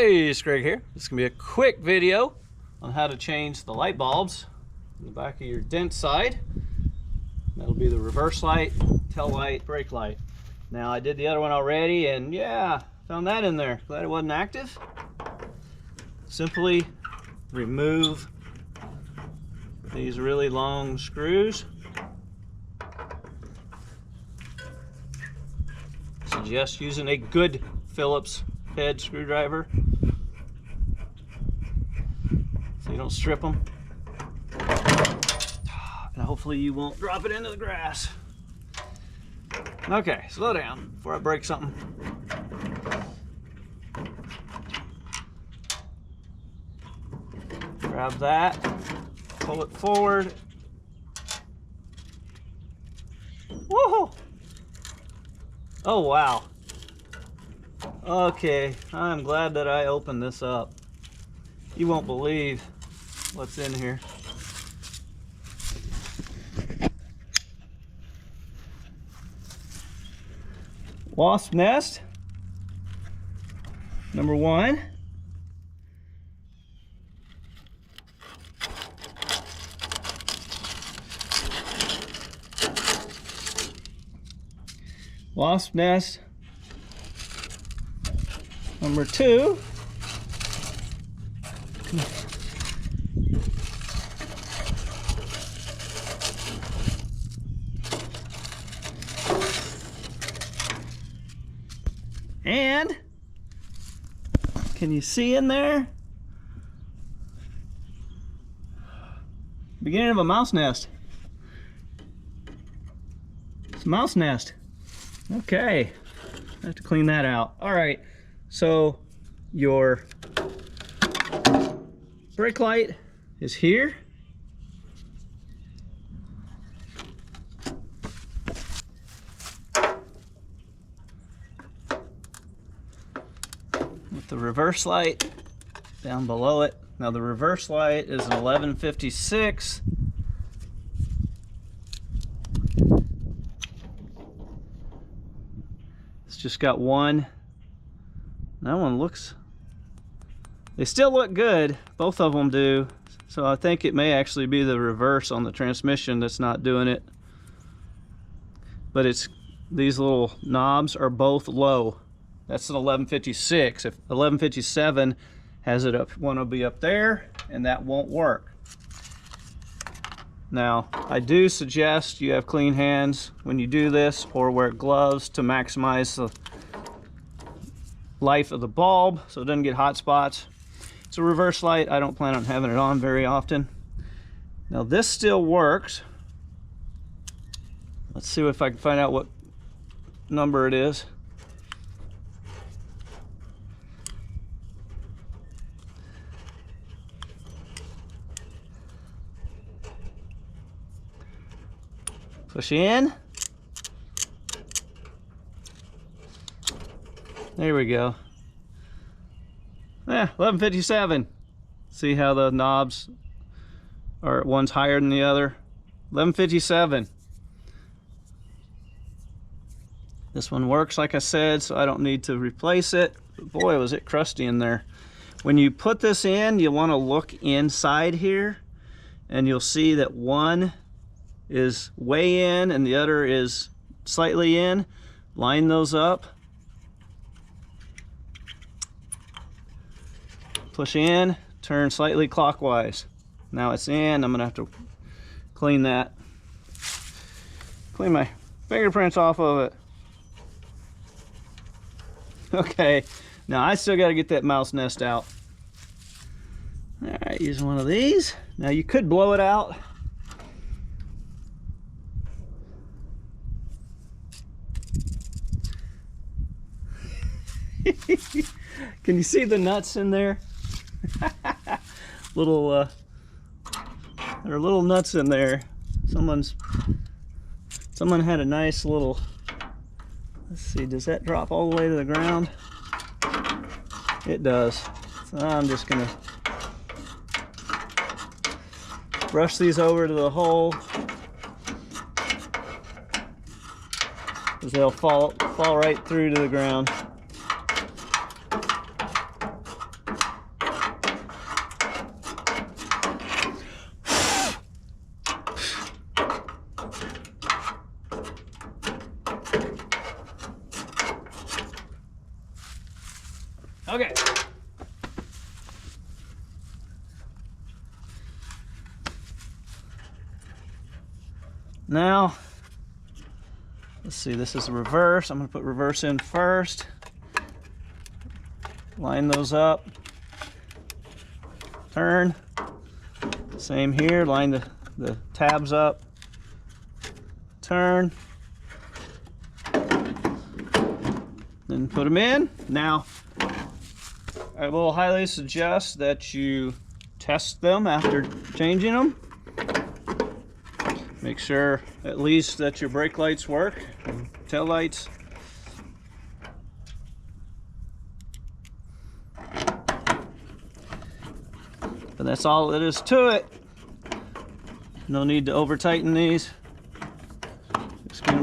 Hey, it's Greg here. This is going to be a quick video on how to change the light bulbs in the back of your Dentside. That'll be the reverse light, tail light, brake light. Now I did the other one already and yeah, found that in there. Glad it wasn't active. Simply remove these really long screws. Suggest using a good Phillips head screwdriver so you don't strip them, and hopefully you won't drop it into the grass. Okay, slow down before I break something. Grab that, pull it forward. Woohoo! Oh wow. Okay, I'm glad that I opened this up. You won't believe what's in here. Wasp nest, number 1. Wasp nest, number 2. And can you see in there? Beginning of a mouse nest. It's a mouse nest. Okay, I have to clean that out. All right, so your brake light is here. With the reverse light down below it. Now the reverse light is an 1156. It's just got one. That one looks, they still look good, both of them do, so I think it may actually be the reverse on the transmission that's not doing it. But it's, these little knobs are both low. That's an 1156. If 1157 has it up, one will be up there, and that won't work. Now, I do suggest you have clean hands when you do this, or wear gloves to maximize the life of the bulb so it doesn't get hot spots. It's a reverse light. I don't plan on having it on very often. Now this still works. Let's see if I can find out what number it is. Push in. There we go. Yeah, 1157. See how the knobs are, one's higher than the other? 1157. This one works, like I said, so I don't need to replace it. But boy, was it crusty in there. When you put this in, you want to look inside here, and you'll see that one is way in and the other is slightly in. Line those up. Push in, turn slightly clockwise. Now it's in. I'm gonna have to clean that. Clean my fingerprints off of it. Okay, now I still gotta get that mouse nest out. All right, using one of these. Now you could blow it out. Can you see the nuts in there? There are little nuts in there. Someone had a nice little, let's see, does that drop all the way to the ground? It does. So I'm just gonna brush these over to the hole, because they'll fall right through to the ground. Okay. Now, let's see, this is the reverse. I'm going to put reverse in first. Line those up. Turn. Same here, line the tabs up. Turn. Then put them in. Now, I will highly suggest that you test them after changing them. Make sure at least that your brake lights work, tail lights. But that's all it is to it. No need to over tighten these. Just get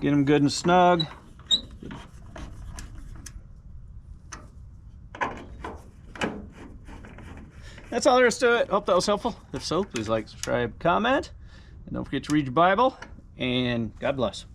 them good and snug. That's all there is to it. Hope that was helpful. If so, please like, subscribe, comment, and don't forget to read your Bible, and God bless.